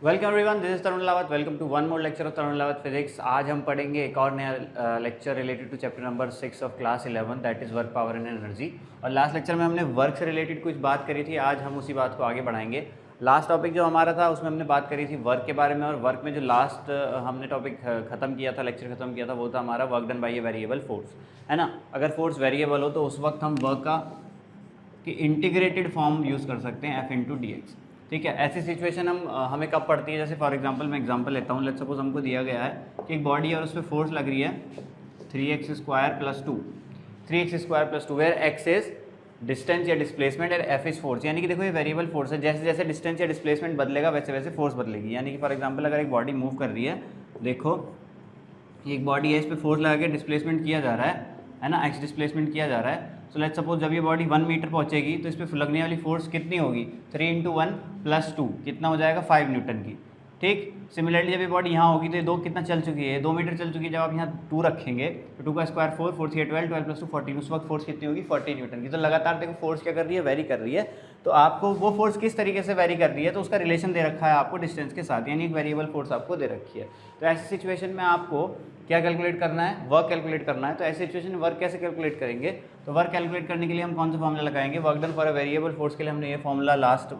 Welcome everyone, this is Tarun Lavat. Welcome to one more lecture of Tarun Lavat physics. आज हम पढ़ेंगे एक और नया lecture related to chapter number 6 of class 11, that is work, power and energy. और last lecture में हमने वर्क से रिलेटेड कुछ बात करी थी, आज हम उसी बात को आगे बढ़ाएंगे। लास्ट टॉपिक जो हमारा था उसमें हमने बात करी थी वर्क के बारे में, और वर्क में जो लास्ट हमने टॉपिक खत्म किया था, लेक्चर खत्म किया था, वो था हमारा work done by a variable force, है ना। अगर फोर्स वेरिएबल हो तो उस वक्त हम वर्क का कि इंटीग्रेटेड फॉर्म यूज़ कर सकते हैं एफ इंटू डी एक्स। ठीक है, ऐसी सिचुएशन हमें कब पड़ती है, जैसे फॉर एग्जांपल मैं एग्जांपल लेता हूँ। लेट्स सपोज हमको दिया गया है कि एक बॉडी है और उस पर फोर्स लग रही है 3x² + 2, 3x² + 2, where x is distance या डिस्प्लेसमेंट और f इज फोर्स। यानी कि देखो ये वेरिएबल फोर्स है, जैसे जैसे डिस्टेंस या डिस्प्लेसमेंट बदलेगा वैसे वैसे फोर्स बदलेगी। यानी कि फॉर एग्जाम्पल अगर एक बॉडी मूव कर रही है, देखो एक बॉडी है, इस पर फोर्स लगा के डिस्प्लेसमेंट किया जा रहा है ना, एक्स डिस्प्लेसमेंट किया जा रहा है। सो लेट्स सपोज जब ये बॉडी 1 मीटर पहुंचेगी तो इस पर लगने वाली फोर्स कितनी होगी, 3 × 1 + 2 कितना हो जाएगा, 5 न्यूटन की। ठीक, सिमिलरली जब ये बॉडी यहाँ होगी तो ये 2 कितना चल चुकी है, 2 मीटर चल चुकी है। जब आप यहाँ 2 रखेंगे तो 2 का स्क्वायर 4, 4 3 12, 12 + 2 14, उस वक्त फोर्स कितनी होगी, 40 न्यूटन की। तो लगातार देखो फोर्स क्या कर रही है, वेरी कर रही है। तो आपको वो फोर्स किस तरीके से वेरी कर रही है, तो उसका रिलेशन दे रखा है आपको डिस्टेंस के साथ, यानी एक वेरिएबल फोर्स आपको दे रखी है। तो ऐसी सिचुएशन में आपको क्या कैलकुलेट करना है, वर्क कैलकुलेट करना है। तो ऐसी सिचुएशन में वर्क कैसे कैलकुलेट करेंगे, तो वर्क कैलकुलेट करने के लिए हम कौन सा फॉर्मूला लगाएंगे, work done for a variable force के लिए हमने ये फॉर्मूला लास्ट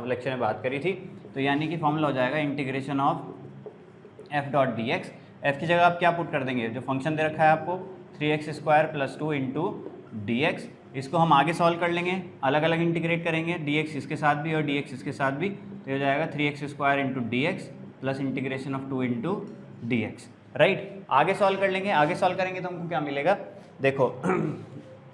लेक्चर में बात करी थी। तो यानी कि फॉर्मूला हो जाएगा integration of f dot D x. F की जगह आप क्या पुट कर देंगे, जो फंक्शन दे रखा है आपको 3x² + 2 × dx, इसको हम आगे सॉल्व कर लेंगे, अलग अलग इंटीग्रेट करेंगे, dx इसके साथ भी और dx इसके साथ भी। तो हो जाएगा 3x² × dx plus integration of 2 × dx, right. आगे सॉल्व कर लेंगे, आगे सॉल्व करेंगे तो हमको क्या मिलेगा, देखो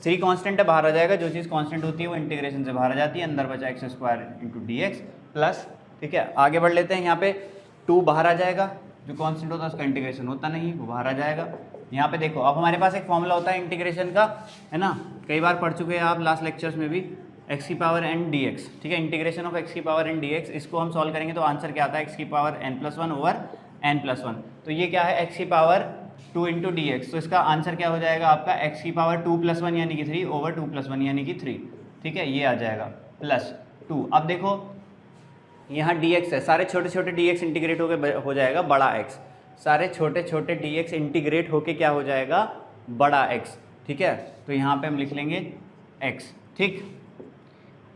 3 कांस्टेंट है, बाहर आ जाएगा। जो चीज़ कांस्टेंट होती है वो इंटीग्रेशन से बाहर आ जाती है, अंदर बचा x² × dx प्लस, ठीक है। आगे बढ़ लेते हैं, यहाँ पे 2 बाहर आ जाएगा, जो कांस्टेंट होता है उसका इंटीग्रेशन होता नहीं, वो बाहर आ जाएगा। यहाँ पे देखो अब हमारे पास एक फॉर्मूला होता है इंटीग्रेशन का, है ना, कई बार पढ़ चुके हैं आप लास्ट लेक्चर्स में भी, x⁴n dx। ठीक है, इंटीग्रेशन ऑफ x⁴n dx, इसको हम सॉल्व करेंगे तो आंसर क्या आता है, x⁴n+1 ओवर n+1। तो ये क्या है, x⁴2 × dx। तो इसका आंसर क्या हो जाएगा आपका, x⁴2+1 यानी कि 3 ओवर 2+1 यानी कि 3। ठीक है, ये आ जाएगा प्लस 2। अब देखो यहाँ dx है, सारे छोटे छोटे dx इंटीग्रेट होकर हो जाएगा बड़ा x, सारे छोटे छोटे dx इंटीग्रेट होके क्या हो जाएगा, बड़ा x। ठीक है, तो यहाँ पे हम लिख लेंगे x। ठीक,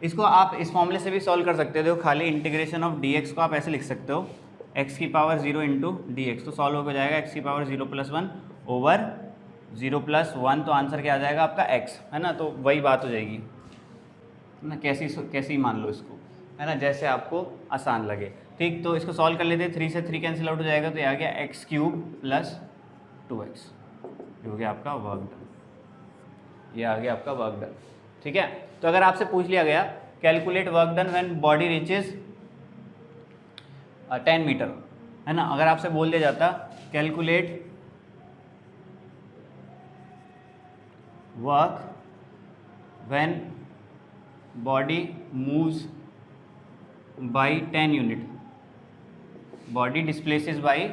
इसको आप इस फॉर्मूले से भी सॉल्व कर सकते हो। देखो खाली इंटीग्रेशन ऑफ dx को आप ऐसे लिख सकते हो, x⁴ 0 × dx, तो सॉल्व हो जाएगा x⁴ 0+1 ओवर 0+1। तो आंसर क्या आ जाएगा आपका x, है ना। तो वही बात हो जाएगी ना, कैसी मान लो इसको, है ना, जैसे आपको आसान लगे। ठीक, तो इसको सॉल्व कर लेते हैं, 3 से 3 कैंसिल आउट हो जाएगा, तो ये आ गया x³ + 2x, ये हो गया आपका वर्क डन, ये आ गया आपका वर्क डन। ठीक है, तो अगर आपसे पूछ लिया गया calculate work done when body reaches 10 metre, है ना, अगर आपसे बोल दिया जाता calculate work when body moves by 10 unit, body displaces by,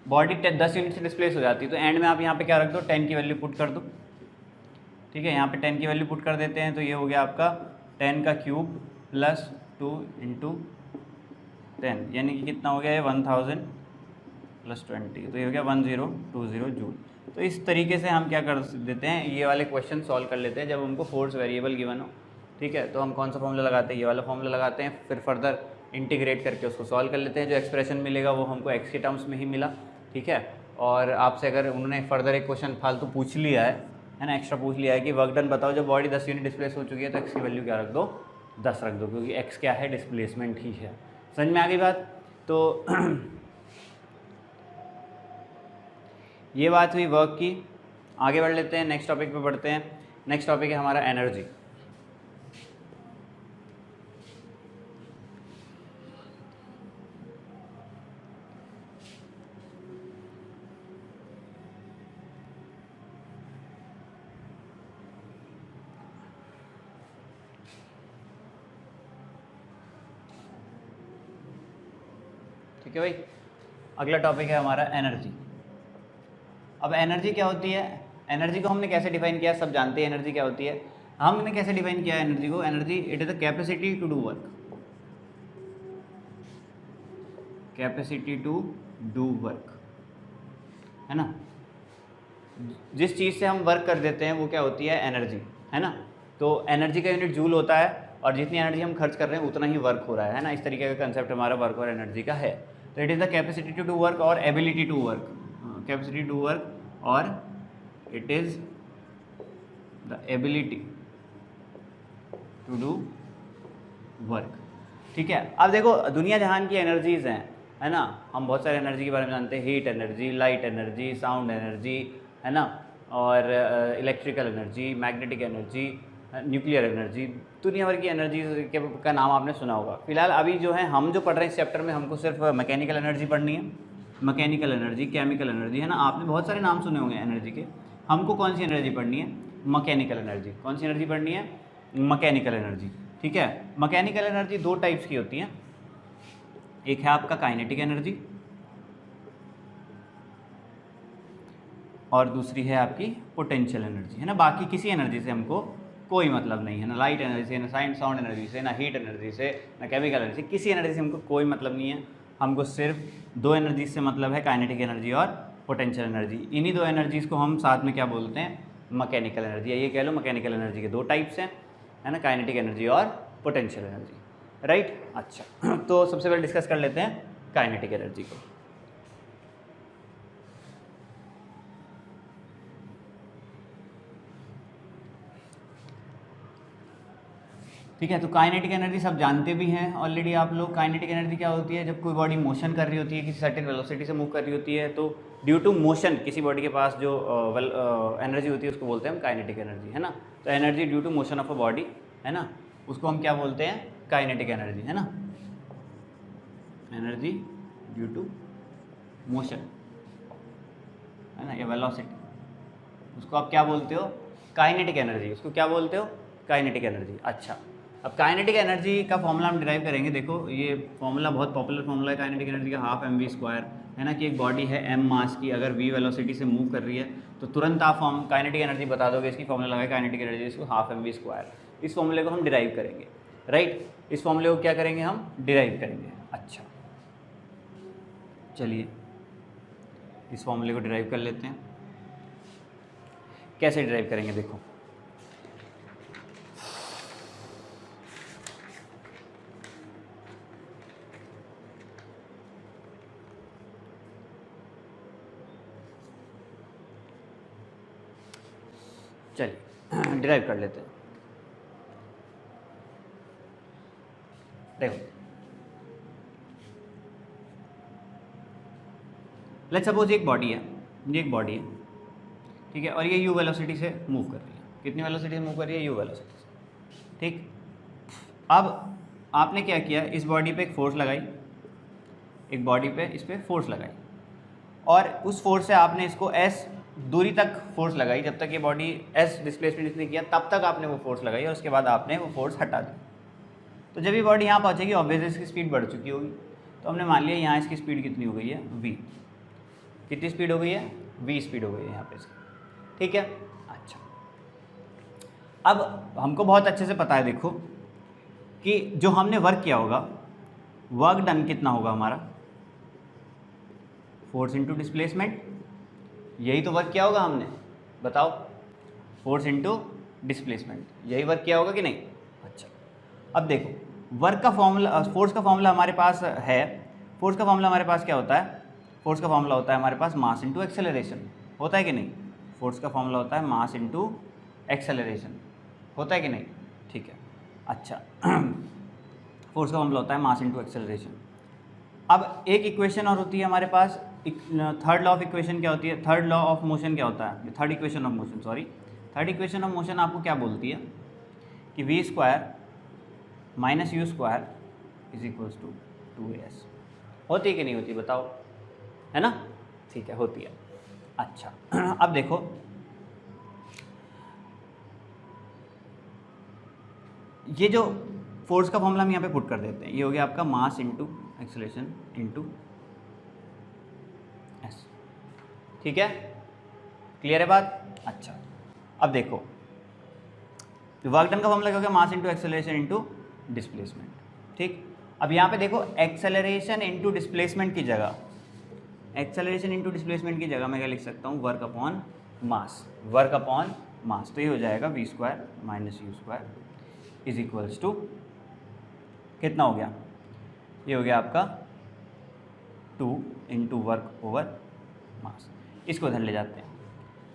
body 10 unit से डिस्प्लेस हो जाती है, तो एंड में आप यहाँ पे क्या रख दो, 10 की वैल्यू पुट कर दो। ठीक है, यहाँ पे 10 की वैल्यू पुट कर देते हैं, तो ये हो गया आपका 10³ + 2 × 10, यानी कि कितना हो गया, ये 1000 + 20, तो ये हो गया 1020 जूल। तो इस तरीके से हम क्या कर देते हैं, ये वाले क्वेश्चन सॉल्व कर लेते हैं जब हमको फोर्स वेरिएबल गिवन हो। ठीक है, तो हम कौन सा फॉर्मूला लगाते हैं, ये वाला फॉर्मूला लगाते हैं, फिर फर्दर इंटीग्रेट करके उसको सॉल्व कर लेते हैं। जो एक्सप्रेशन मिलेगा वो हमको एक्स के टर्म्स में ही मिला। ठीक है, और आपसे अगर उन्होंने फर्दर एक क्वेश्चन फालतू पूछ लिया है ना, एक्स्ट्रा पूछ लिया है कि वर्क डन बताओ जब बॉडी 10 यूनिट डिस्प्लेस हो चुकी है, तो एक्स की वैल्यू क्या रख दो, 10 रख दो, क्योंकि एक्स क्या है, डिस्प्लेसमेंट ही है। समझ में आ गई बात। तो ये बात हुई वर्क की। आगे बढ़ लेते हैं, नेक्स्ट टॉपिक पे बढ़ते हैं। नेक्स्ट टॉपिक है हमारा एनर्जी। ठीक है भाई, अगला टॉपिक है हमारा एनर्जी। अब एनर्जी क्या होती है, एनर्जी को हमने कैसे डिफाइन किया, सब जानते हैं एनर्जी क्या होती है। हमने कैसे डिफाइन किया है एनर्जी को? Energy it is the capacity to do work, capacity to do work, है ना। जिस चीज़ से हम वर्क कर देते हैं वो क्या होती है? एनर्जी, है ना। तो एनर्जी का यूनिट जूल होता है और जितनी एनर्जी हम खर्च कर रहे हैं उतना ही वर्क हो रहा है ना। इस तरीके का कंसेप्ट हमारा वर्क और एनर्जी का है। तो it is the capacity to do work और ability to work, capacity to work और it is the ability to do work. ठीक है, अब देखो दुनिया जहान की एनर्जीज़ हैं, है ना। हम बहुत सारे एनर्जी के बारे में जानते हैं, heat energy, light energy, sound energy, है ना, और electrical energy, magnetic energy, nuclear energy, दुनिया भर की एनर्जी का नाम आपने सुना होगा। फिलहाल अभी जो है हम जो पढ़ रहे हैं इस चैप्टर में, हमको सिर्फ मैकेनिकल एनर्जी पढ़नी है, मैकेनिकल एनर्जी, केमिकल एनर्जी, है ना। आपने बहुत सारे नाम सुने होंगे एनर्जी के। हमको कौन सी एनर्जी पढ़नी है? Mechanical energy. कौन सी एनर्जी पढ़नी है? Mechanical energy. ठीक है, मैकेनिकल एनर्जी दो टाइप्स की होती हैं, एक है आपका काइनेटिक एनर्जी और दूसरी है आपकी पोटेंशियल एनर्जी, है ना। बाकी किसी एनर्जी से हमको कोई मतलब नहीं है, ना लाइट एनर्जी से, ना साउंड एनर्जी से, ना हीट एनर्जी से, ना केमिकल एनर्जी, किसी एनर्जी से हमको कोई मतलब नहीं है। हमको सिर्फ दो एनर्जी से मतलब है, काइनेटिक एनर्जी और पोटेंशियल एनर्जी। इन्हीं दो एनर्जीज़ को हम साथ में क्या बोलते हैं? Mechanical energy. ये कह लो मैकेनिकल एनर्जी के दो टाइप्स हैं, है ना, काइनेटिक एनर्जी और पोटेंशियल एनर्जी, राइट। अच्छा तो सबसे पहले डिस्कस कर लेते हैं काइनेटिक एनर्जी को। ठीक है, तो काइनेटिक एनर्जी सब जानते भी हैं ऑलरेडी आप लोग। काइनेटिक एनर्जी क्या होती है? जब कोई बॉडी मोशन कर रही होती है, किसी सर्टेन वेलोसिटी से मूव कर रही होती है, तो ड्यू टू मोशन किसी बॉडी के पास जो एनर्जी होती है उसको बोलते हैं हम काइनेटिक एनर्जी, है ना। तो energy due to motion of a body, है ना, उसको हम क्या बोलते हैं? काइनेटिक एनर्जी, है ना। एनर्जी ड्यू टू मोशन, है ना, या वेलोसिटी, उसको आप क्या बोलते हो? Kinetic energy. उसको क्या बोलते हो? Kinetic energy. अच्छा, अब काइनेटिक एनर्जी का फॉर्मूला हम डिराइव करेंगे। देखो ये फॉर्मूला बहुत पॉपुलर फॉर्मूला है काइनेटिक एनर्जी का, हाफ mv², है ना, कि एक बॉडी है m मास की, अगर v वेलोसिटी से मूव कर रही है तो तुरंत आप काइनेटिक एनर्जी बता दोगे। इसकी फॉर्मूला लगाए काइनेटिक एनर्जी, इसको हाफ mv²। इस फॉर्मूले को हम डिराइव करेंगे, राइट। इस फॉर्मूले को क्या करेंगे? हम डिराइव करेंगे। अच्छा चलिए इस फॉर्मूले को डिराइव कर लेते हैं। कैसे डिराइव करेंगे? देखो चलिए डिराइव कर लेते हैं। देखो लेट्स सपोज एक बॉडी है, ये एक बॉडी है, ठीक है, और ये u वेलोसिटी से मूव कर रही है। कितनी वेलोसिटी से मूव कर रही है? u वेलोसिटी से, ठीक। अब आपने क्या किया? इस बॉडी पे एक फोर्स लगाई, एक बॉडी पे इस पर फोर्स लगाई, और उस फोर्स से आपने इसको s दूरी तक फोर्स लगाई। जब तक ये बॉडी s डिस्प्लेसमेंट इसने किया तब तक आपने वो फोर्स लगाई, और उसके बाद आपने वो फोर्स हटा दी। तो जब ये बॉडी यहाँ पहुँचेगी ऑब्वियसली इसकी स्पीड बढ़ चुकी होगी। तो हमने मान लिया यहाँ इसकी स्पीड कितनी हो गई है? v। कितनी स्पीड हो गई है? v स्पीड हो गई है यहाँ पे इसकी, ठीक है। अच्छा, अब हमको बहुत अच्छे से पता है, देखो कि जो हमने वर्क किया होगा, वर्क डन कितना होगा हमारा? फोर्स इंटू डिस्प्लेसमेंट, यही तो वर्क किया होगा हमने, बताओ। फोर्स इंटू डिस्प्लेसमेंट, यही वर्क किया होगा कि नहीं? अच्छा, अब देखो वर्क का फॉर्मूला, फोर्स का फॉर्मूला हमारे पास है। फोर्स का फॉर्मूला हमारे पास क्या होता है? फोर्स का फॉर्मूला होता है हमारे पास मास इंटू एक्सेलरेशन, होता है कि नहीं? फोर्स का फॉर्मूला होता है मास इंटू एक्सेलरेशन, होता है कि नहीं? ठीक है। अच्छा फोर्स का फॉर्मूला होता है मास इंटू एक्सेलरेशन। अब एक इक्वेशन और होती है हमारे पास, थर्ड लॉ ऑफ इक्वेशन क्या होती है? थर्ड लॉ ऑफ मोशन क्या होता है? Third equation of motion, sorry, third equation of motion आपको क्या बोलती है? कि v² minus u² is equals to 2as। होती है कि नहीं होती? बताओ, है ना? ठीक है, होती है। अच्छा अब देखो ये जो फोर्स का फॉर्मूला हम यहाँ पे पुट कर देते हैं, ये हो गया आपका मास इंटू एक्सेलरेशन इंटू एस, ठीक है, क्लियर है बात? अच्छा अब देखो तो वर्क डन का फॉर्मूला क्या हो गया, mass into acceleration into displacement. ठीक, अब यहाँ पे देखो एक्सेलरेशन इंटू डिस्प्लेसमेंट की जगह, एक्सेलरेशन इंटू डिस्प्लेसमेंट की जगह मैं क्या लिख सकता हूँ, work upon mass, work upon mass. तो ये हो जाएगा v square minus u square is equals to कितना हो गया, ये हो गया आपका 2 इंटू वर्क ओवर मास। इसको इधर ले जाते हैं,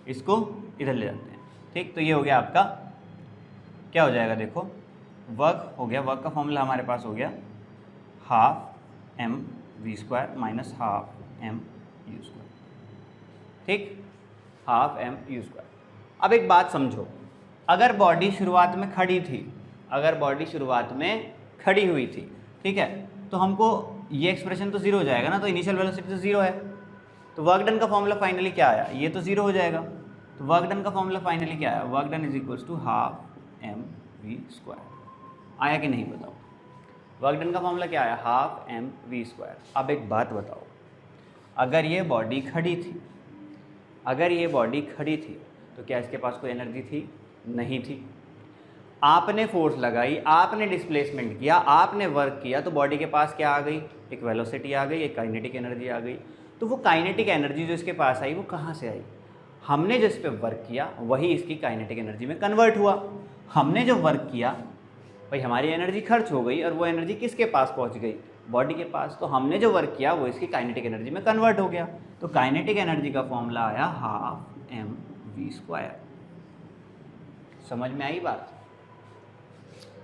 इसको इधर ले जाते हैं। ठीक, तो ये हो गया आपका, क्या हो जाएगा देखो, वर्क हो गया, वर्क का फॉर्मूला हमारे पास हो गया half m v square minus half m u square. ठीक, हाफ एम यू स्क्वायर। अब एक बात समझो, अगर बॉडी शुरुआत में खड़ी थी, अगर बॉडी शुरुआत में खड़ी हुई थी, ठीक है, तो हमको ये एक्सप्रेशन तो जीरो हो जाएगा ना, तो इनिशियल वेलोसिटी तो जीरो है, तो वर्क डन का फॉर्मूला फाइनली क्या आया, ये तो जीरो हो जाएगा। तो वर्क डन का फॉर्मूला फाइनली क्या आया, work done is equals to half m v square. आया कि नहीं बताओ, वर्क डन का फॉर्मूला क्या आया, हाफ एम वी स्क्वायर। अब एक बात बताओ, अगर ये बॉडी खड़ी थी, अगर ये बॉडी खड़ी थी तो क्या इसके पास कोई एनर्जी थी, नहीं थी। आपने फोर्स लगाई, आपने डिस्प्लेसमेंट किया, आपने वर्क किया, तो बॉडी के पास क्या आ गई, एक वेलोसिटी आ गई, एक काइनेटिक एनर्जी आ गई। तो वो काइनेटिक एनर्जी जो इसके पास आई वो कहाँ से आई, हमने जो इस पर वर्क किया वही इसकी काइनेटिक एनर्जी में कन्वर्ट हुआ। हमने जो वर्क किया भाई, हमारी एनर्जी खर्च हो गई और वो एनर्जी किसके पास पहुँच गई, बॉडी के पास। तो हमने जो वर्क किया वो इसकी काइनेटिक एनर्जी में कन्वर्ट हो गया। तो काइनेटिक एनर्जी का फॉर्मूला आया हाफ एम वी स्क्वायर। समझ में आई बात,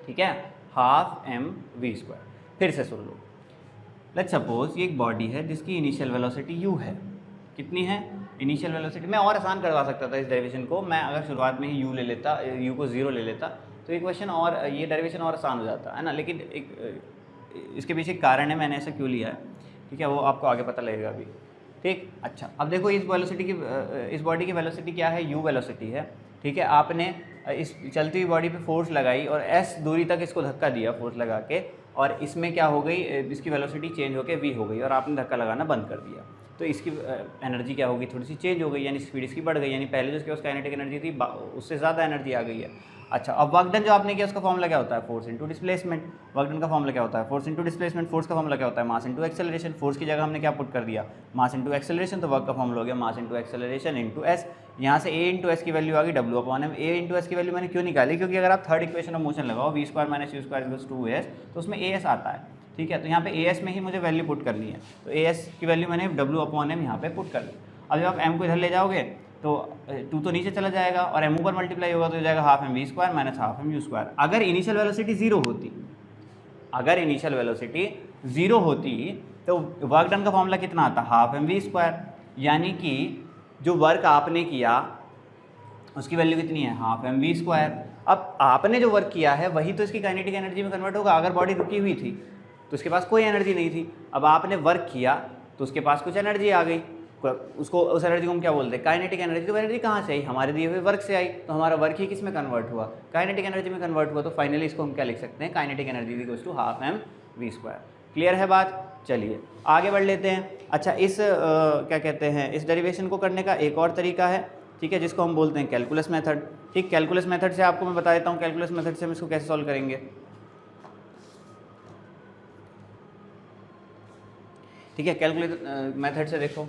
ठीक है, हाफ एम वी स्क्वायर। फिर से सुन लो, लेट्स सपोज ये एक बॉडी है जिसकी इनिशियल वेलोसिटी यू है, कितनी है इनिशियल वेलोसिटी। मैं और आसान करवा सकता था इस डेरिवेशन को, मैं अगर शुरुआत में ही यू ले लेता, यू को जीरो ले लेता, तो ये क्वेश्चन और ये डेरिवेशन और आसान हो जाता है ना। लेकिन एक इसके पीछे एक कारण है, मैंने ऐसा क्यों लिया है, ठीक है, वो आपको आगे पता लगेगा अभी। ठीक, अच्छा, अब देखो इस वेलोसिटी की, इस बॉडी की वेलोसिटी क्या है, यू वेलोसिटी है, ठीक है। आपने इस चलती हुई बॉडी पे फोर्स लगाई और एस दूरी तक इसको धक्का दिया फोर्स लगा के, और इसमें क्या हो गई, इसकी वेलोसिटी चेंज होकर वी हो गई और आपने धक्का लगाना बंद कर दिया। तो इसकी एनर्जी क्या होगी, थोड़ी सी चेंज हो गई, यानी स्पीड इसकी बढ़ गई, यानी पहले जो इसके पास काइनेटिक एनर्जी थी उससे ज़्यादा एनर्जी आ गई है। अच्छा, अब वर्क डन जो आपने किया उसका फॉर्मूला क्या होता है, force into displacement. Work done का फॉर्मूला क्या होता है, फोर्स इंटू डिस्प्लेसमेंट। फोर्स का फॉर्मूला क्या होता है, मास इंटू एक्सेलरेशन। फोर्स की जगह हमने क्या पुट कर दिया, मास इंटू एक्सेलरेशन, तो वर्क का फॉर्मूला हो गया mass into acceleration into s. यहाँ से ए इंटू एस की वैल्यू आ गई डब्ल्यू upon m. A into s की वैल्यू मैंने क्यों निकाली, क्योंकि अगर आप थर्ड इक्वेशन ऑफ मोशन लगाओ v square minus u square equals to s, तो उसमें ए एस आता है, ठीक है। तो यहाँ पे ए एस में ही मुझे वैल्यू पुट करनी है, तो ए एस की वैल्यू मैंने डब्ल्यू अपॉन एम यहाँ पे पुट कर ली। अब जब आप एम को इधर ले जाओगे तो 2 तो नीचे चला जाएगा और एम ऊपर मल्टीप्लाई होगा तो हो जाएगा half m v square minus half m u square. अगर इनिशियल वेलोसिटी जीरो होती, अगर इनिशियल वेलोसिटी जीरो होती तो वर्क डन का फॉर्मूला कितना आता, हाफ एम वी स्क्वायर। यानी कि जो वर्क आपने किया उसकी वैल्यू कितनी है, हाफ एम वी स्क्वायर। अब आपने जो वर्क किया है वही तो इसकी काइनेटिक एनर्जी में कन्वर्ट होगा। अगर बॉडी रुकी हुई थी तो उसके पास कोई एनर्जी नहीं थी, अब आपने वर्क किया तो उसके पास कुछ एनर्जी आ गई, उसको उस एनर्जी को हम क्या बोलते हैं, काइनेटिक एनर्जी। तो एनर्जी कहाँ से आई, हमारे दिए हुए वर्क से आई, तो हमारा वर्क ही किस में कन्वर्ट हुआ, काइनेटिक एनर्जी में कन्वर्ट हुआ। तो फाइनली इसको हम क्या लिख सकते हैं, kinetic energy equals to half m v square. Clear है बात, चलिए आगे बढ़ लेते हैं। अच्छा, इस क्या कहते हैं, इस डेरिवेशन को करने का एक और तरीका है, ठीक है, जिसको हम बोलते हैं कैलकुलस मेथड। ठीक, कैलकुलस मेथड से आपको मैं बता देता हूँ, कैलकुलस मेथड से हम इसको कैसे सॉल्व करेंगे। ठीक है, कैलकुलस मेथड से देखो,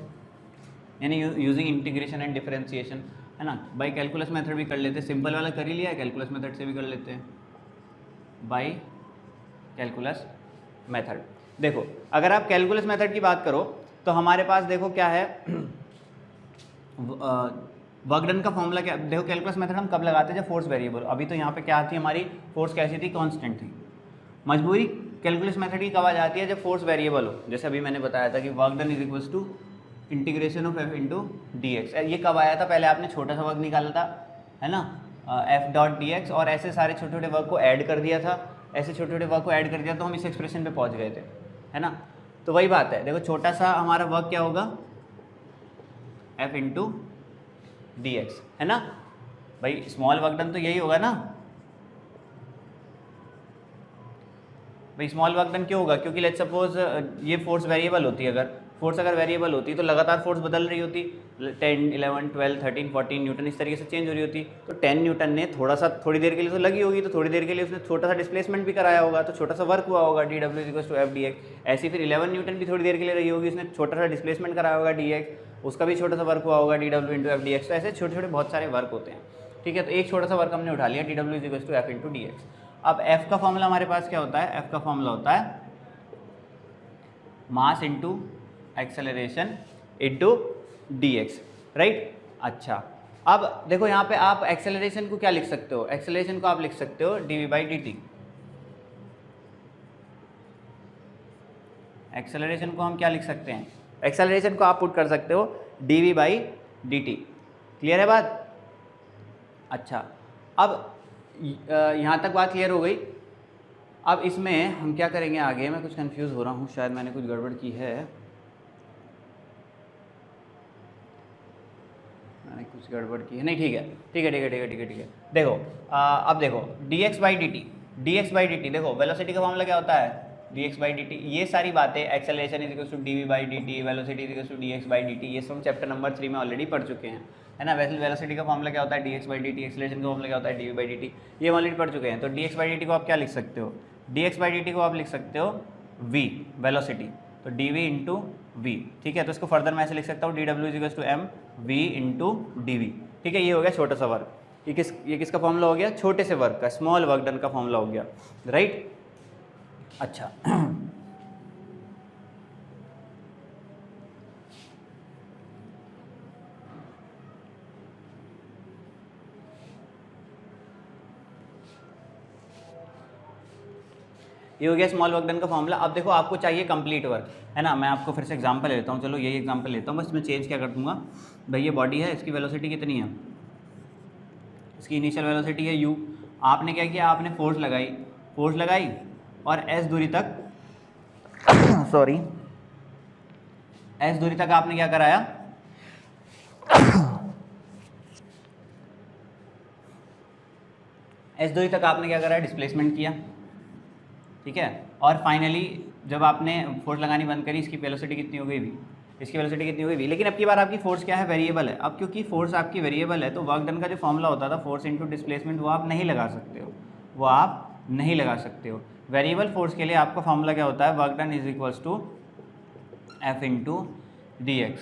यानी यूजिंग इंटीग्रेशन एंड डिफरेंशिएशन, है ना। बाई कैलकुलस मेथड भी कर लेते हैं, सिंपल वाला कर ही लिया है, कैलकुलस मेथड से भी कर लेते हैं बाई कैलकुलस मेथड। देखो, अगर आप कैलकुलस मेथड की बात करो तो हमारे पास देखो क्या है, वर्क डन का फॉर्मूला क्या, देखो कैलकुलस मेथड हम कब लगाते हैं, जब फोर्स वेरिएबल। अभी तो यहाँ पे क्या थी हमारी, फोर्स कैसी थी, कांस्टेंट थी। मजबूरी कैलकुलस मेथड की कब आ जाती है, जब फोर्स वेरिएबल हो। जैसे अभी मैंने बताया था कि work done is equals to integration of f into d x. ये कब आया था, पहले आपने छोटा सा वर्क निकाला था, है ना, एफ डॉट डी एक्स, और ऐसे सारे छोटे छोटे वर्क को ऐड कर दिया था, ऐसे छोटे छोटे वर्क को ऐड कर दिया तो हम इस एक्सप्रेशन पे पहुंच गए थे, है ना। तो वही बात है, देखो छोटा सा हमारा वर्क क्या होगा, एफ इंटू डी एक्स, है ना। भाई स्मॉल वर्क डन तो यही होगा ना, भाई स्मॉल वर्क डन क्यों होगा, क्योंकि लेट्स सपोज ये फोर्स वेरिएबल होती है, अगर फोर्स अगर वेरिएबल होती तो लगातार फोर्स बदल रही होती, 10, 11, 12, 13, 14 न्यूटन इस तरीके से चेंज हो रही होती। तो 10 न्यूटन ने थोड़ी देर के लिए तो लगी होगी, तो थोड़ी देर के लिए उसने छोटा सा डिस्प्लेसमेंट भी कराया होगा, तो छोटा सा वर्क हुआ होगा, dW=F/dx। ऐसी फिर 11 न्यूटन भी थोड़ी देर के लिए रही होगी, उसने छोटा सा डिस्प्लेसमेंट कराया होगा dx, उसका भी छोटा सा वर्क हुआ होगा dW×F/dx। तो ऐसे छोटे छोटे बहुत सारे वर्क होते हैं, ठीक है। तो एक छोटा सा वर्क हमने उठा लिया, dW=F/dx। अब F का फॉर्मूला हमारे पास क्या होता है? F का फॉर्मूला होता है मास into acceleration into dx, right. अच्छा, अब देखो यहाँ पे आप एक्सेलरेशन को क्या लिख सकते हो? एक्सेलरेशन को आप लिख सकते हो dV/dt। एक्सेलरेशन को हम क्या लिख सकते हैं? एक्सेलरेशन को आप पुट कर सकते हो dV/dt। क्लियर है बात? अच्छा, अब यहाँ तक बात क्लियर हो गई। अब इसमें हम क्या करेंगे आगे? मैं कुछ कंफ्यूज हो रहा हूँ, शायद मैंने कुछ गड़बड़ की है, मैंने कुछ गड़बड़ की है। नहीं, ठीक है ठीक है ठीक है ठीक है ठीक है ठीक है। देखो अब देखो dx/dt देखो वेलोसिटी का मामला क्या होता है? dx/dt। ये सारी बातें एक्सेलरेशन dV/dt, वेलोसिटी dx/dt, ये सब चैप्टर नंबर 3 में ऑलरेडी पढ़ चुके हैं, है ना। वैसे वेलोसिटी का मामला क्या होता है? dx/dt। एक्सेलरेशन का मामला क्या होता है? dV/dt। ये ऑलरेडी पढ़ चुके हैं। तो dx/dt को आप क्या लिख सकते हो? dx/dt को आप लिख सकते हो v, वेलोसिटी, तो dv/v, ठीक है। तो इसको फर्दर मैं ऐसे लिख सकता हूँ dW=mv/dv, ठीक है। ये हो गया छोटा सा वर्क। ये किसका फॉर्मूला हो गया? छोटे से वर्क का, स्मॉल वर्क डन का फॉर्मूला हो गया, राइट। अच्छा ये हो गया स्मॉल वर्क डन का फॉर्मूला। अब देखो आपको चाहिए कंप्लीट वर्क, है ना। मैं आपको फिर से एग्जांपल लेता हूँ, चलो यही एग्जांपल लेता हूँ, बस मैं चेंज क्या कर दूंगा भाई। ये बॉडी है, इसकी वेलोसिटी कितनी है? इसकी इनिशियल वेलोसिटी है u। आपने क्या किया? आपने फोर्स लगाई और s दूरी तक सॉरी s दूरी तक आपने क्या कराया? s दूरी तक आपने क्या कराया? डिस्प्लेसमेंट किया, ठीक है। और फाइनली जब आपने फोर्स लगानी बंद करी, इसकी वेलोसिटी कितनी हो गई भी? इसकी वेलोसिटी कितनी हो गई भी? लेकिन अब की बार आपकी फोर्स क्या है? वेरिएबल है। अब क्योंकि फोर्स आपकी वेरिएबल है, तो वर्क डन का जो फॉर्मूला होता था फोर्स इंटू डिस्प्लेसमेंट, वो आप नहीं लगा सकते हो, वो आप नहीं लगा सकते हो। वेरिएबल फोर्स के लिए आपका फॉर्मूला क्या होता है? Work done F/dx।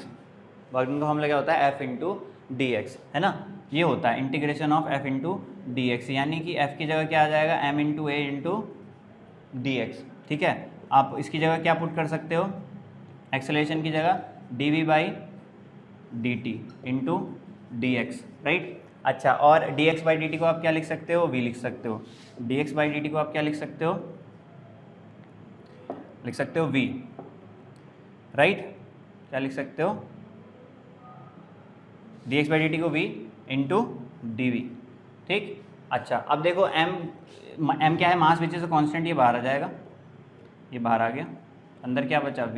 Work done का फॉर्मूला क्या होता है? F/dx, है ना। ये होता है इंटीग्रेशन ऑफ F/dx, यानी कि F की जगह क्या आ जाएगा? m/a/dx, ठीक है। आप इसकी जगह क्या पुट कर सकते हो? एक्सेलरेशन की जगह dV/dt इंटू dx, राइट। अच्छा, और dx/dt को आप क्या लिख सकते हो? v लिख सकते हो। dx/dt को आप क्या लिख सकते हो? लिख सकते हो v, राइट। क्या लिख सकते हो? dx/dt को v इंटू dv, ठीक। अच्छा, अब देखो m क्या है? मास विच इज अ कांस्टेंट, ये बाहर आ जाएगा, ये बाहर आ गया, अंदर क्या बचा? v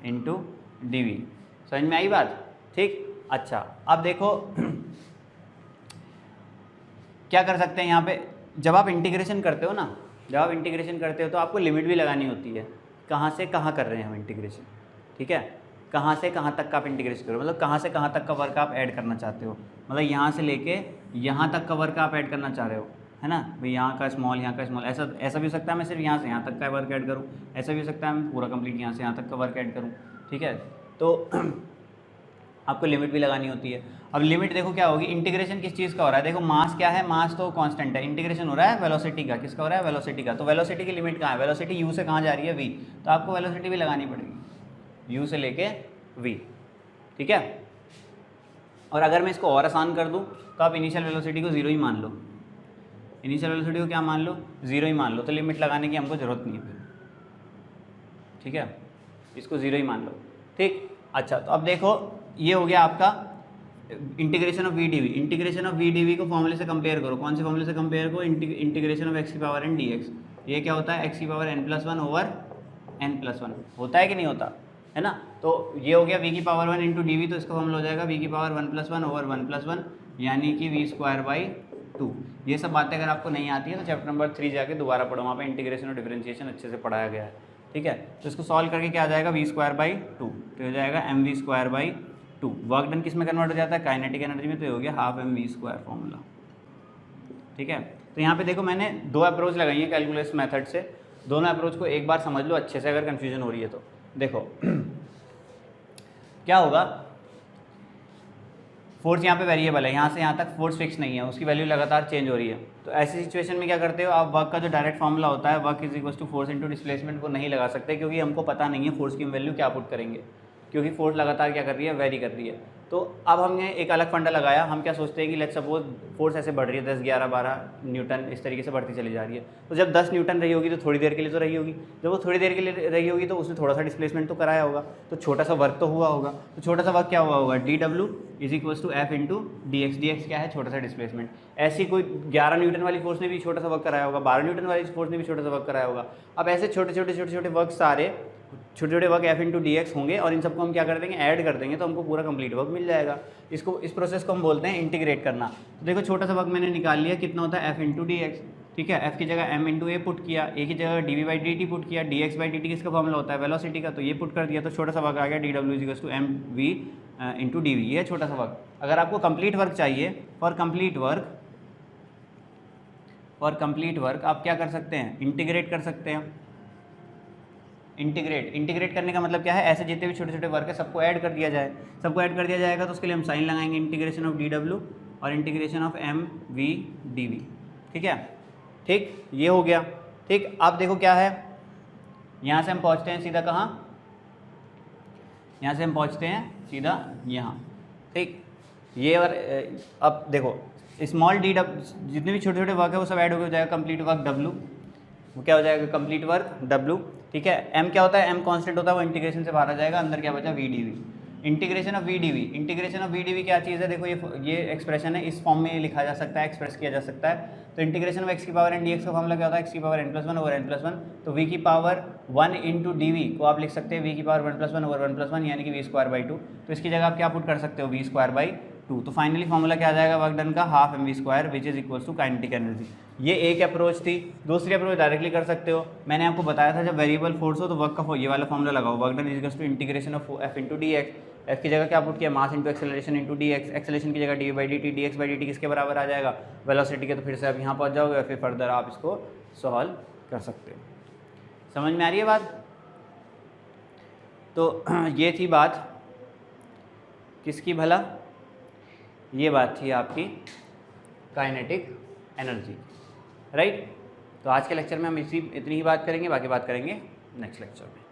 into D. समझ में आई बात? ठीक। अच्छा, अब देखो क्या कर सकते हैं यहाँ पे? जब आप इंटीग्रेशन करते हो ना, तो आपको लिमिट भी लगानी होती है। कहाँ से कहाँ कर रहे हैं हम इंटीग्रेशन, ठीक है। कहाँ से कहाँ तक का आप इंटीग्रेशन करो, मतलब कहाँ से कहाँ तक का वर्क आप ऐड करना चाहते हो, मतलब यहाँ से लेके यहाँ तक का वर्क आप ऐड करना चाह रहे हो, है ना भाई। यहाँ का स्मॉल, यहाँ का स्मॉल, ऐसा भी हो सकता है मैं सिर्फ यहाँ से यहाँ तक का वर्क ऐड करूँ, ऐसा भी हो सकता है मैं पूरा कंप्लीट यहाँ से यहाँ तक का वर्क ऐड करूँ, ठीक है। तो आपको लिमिट भी लगानी होती है। अब लिमिट देखो क्या होगी? इंटीग्रेशन किस चीज़ का हो रहा है? देखो मास क्या है? मास तो कांस्टेंट है। इंटीग्रेशन हो रहा है वेलोसिटी का, किसका हो रहा है? वेलोसिटी का। तो वेलोसिटी की लिमिट कहाँ है? वेलोसिटी u से कहाँ जा रही है? v, तो आपको वेलोसिटी भी लगानी पड़ेगी u से लेके v, ठीक है। और अगर मैं इसको और आसान कर दूँ तो आप इनिशियल वेलोसिटी को 0 ही मान लो, इनिशियल वेलोसिटी को क्या मान लो? 0 ही मान लो, तो लिमिट लगाने की हमको ज़रूरत नहीं है फिर, ठीक है। इसको 0 ही मान लो, ठीक। अच्छा, तो अब देखो ये हो गया आपका integration of v d v. Integration of v d v को फॉर्मूले से कंपेयर करो। कौन से फॉर्मूले से कंपेयर करो? इंटीग्रेशन ऑफ एक्स की पावर एन डी एक्स। ये क्या होता है? एक्स की पावर n+1 ओवर n+1 होता है कि नहीं होता, है ना। तो ये हो गया v की पावर 1 इंटू डी वी, तो इसका फॉर्मूला हो जाएगा v की पावर 1+1 ओवर 1+1, यानी कि v²/2। ये सब बातें अगर आपको नहीं आती है तो चैप्टर नंबर 3 जाके दोबारा पढ़ो, वहाँ पे इंटीग्रेशन और डिफरेंशिएशन अच्छे से पढ़ाया गया है, ठीक है। तो इसको सॉल्व करके क्या आ जाएगा? v²/2। तो हो जाएगा mv²/2। वर्क डन किस में कन्वर्ट हो जाता है, काइनेटिक एनर्जी में, तो ये हो गया हाफ mv² फॉर्मूला। ठीक है, तो यहाँ पे देखो मैंने दो अप्रोच लगाई है कैलकुलस मेथड से, दोनों अप्रोच को एक बार समझ लो अच्छे से, अगर कन्फ्यूजन हो रही है तो। देखो क्या होगा, फोर्स यहाँ पे वेरिएबल है, यहाँ से यहाँ तक फोर्स फिक्स नहीं है, उसकी वैल्यू लगातार चेंज हो रही है। तो ऐसी सिचुएशन में क्या करते हो आप, वर्क का जो डायरेक्ट फॉर्मूला होता है work is equal to force into displacement को नहीं लगा सकते, क्योंकि हमको पता नहीं है फोर्स की वैल्यू क्या पुट करेंगे, क्योंकि फोर्स लगातार क्या कर रही है, वेरी कर रही है। तो अब हमने एक अलग फंडा लगाया, हम क्या सोचते हैं कि लेट्स सपोज फोर्स ऐसे बढ़ रही है 10, 11, 12 न्यूटन इस तरीके से बढ़ती चली जा रही है। तो जब 10 न्यूटन रही होगी तो थोड़ी देर के लिए तो रही होगी, जब वो थोड़ी देर के लिए रही होगी तो उसने थोड़ा सा डिस्प्लेसमेंट तो कराया होगा, तो छोटा सा वर्क तो हुआ होगा। तो छोटा सा वर्क क्या हुआ होगा, dw is equals to f into dx। dx क्या है, छोटा सा डिस्प्लेसमेंट। ऐसी कोई 11 न्यूटन वाली फोर्स ने भी छोटा सा वर्क कराया होगा, 12 न्यूटन वाली फोर्स ने भी छोटा सा वर्क कराया होगा। अब ऐसे छोटे छोटे वर्क सारे छोटे छोटे work F into d x होंगे, और इन सबको हम क्या कर देंगे, ऐड कर देंगे, तो हमको पूरा कंप्लीट वर्क मिल जाएगा। इस प्रोसेस को हम बोलते हैं इंटीग्रेट करना। तो देखो छोटा सा वर्क मैंने निकाल लिया, कितना होता है एफ इंटू डी एक्स। ठीक है, एफ की जगह एम इंटू ए पुट किया, ए की जगह D V by D T put किया, D x by D T किसका फॉर्मूला होता है, वेलोसिटी का, तो ये पुट कर दिया, तो छोटा सा वर्क आ गया डी डब्ल्यू is to m v into d v. ये है छोटा सा वर्क। अगर आपको कंप्लीट वर्क चाहिए, फॉर कंप्लीट वर्क आप क्या कर सकते हैं, इंटीग्रेट कर सकते हैं। इंटीग्रेट करने का मतलब क्या है, ऐसे जितने भी छोटे छोटे वर्क है सबको ऐड कर दिया जाए। सबको ऐड कर दिया जाएगा तो उसके लिए हम साइन लगाएंगे, इंटीग्रेशन ऑफ डी डब्ल्यू और integration of m v d v. ठीक है, ठीक, ये हो गया। ठीक, अब देखो क्या है, यहाँ से हम पहुँचते हैं सीधा कहाँ, यहाँ से हम पहुँचते हैं सीधा यहाँ। ठीक, ये और अब देखो स्मॉल डी डब्ल्यू, जितने भी छोटे छोटे वर्क है वो सब ऐड हो जाएगा, कंप्लीट वर्क डब्ल्यू, वो क्या हो जाएगा, कंप्लीट वर्क डब्ल्यू। ठीक है, एम क्या होता है, एम कांस्टेंट होता है, वो इंटीग्रेशन से बाहर आ जाएगा, अंदर क्या बचा, v d v. Integration of v d v, integration of v d v क्या चीज़ है, देखो ये एक्सप्रेशन है, इस फॉर्म में लिखा जा सकता है, एक्सप्रेस किया जा सकता है। तो इंटीग्रेशन ऑफ एक्स की पावर एन डी एक्स का फॉर्मूला क्या होता है, एक्स की power n plus one over n plus one. तो वी की पावर 1 इंटू डी वी को आप लिख सकते हैं वी की पावर 1 प्लस 1 ओवर 1 प्लस 1, यानी कि v²/2। तो इसकी जगह आप क्या पुट कर सकते हो, v²/2। तो फाइनली फॉर्मूला क्या आ जाएगा वर्क डन का, half mv² which is equals to kinetic energy. ये एक अप्रोच थी। दूसरी अप्रोच डायरेक्टली कर सकते हो, मैंने आपको बताया था जब वेरिएबल फोर्स हो तो वर्क का ये वाला फॉर्मूला लगाओ, work done is equals to integration of f into d x. F की जगह क्या पुट किया, mass into acceleration into d x. Acceleration की जगह d by D t, d x by D t किसके बराबर आ जाएगा, वेलोसिटी के। तो फिर से आप यहाँ पहुँच जाओगे और फिर फर्दर आप इसको सॉल्व कर सकते हो। समझ में आ रही है बात। तो ये थी बात किसकी भला, ये बात थी आपकी काइनेटिक एनर्जी, राइट। तो आज के लेक्चर में हम इतनी ही बात करेंगे, बाकी बात करेंगे नेक्स्ट लेक्चर में।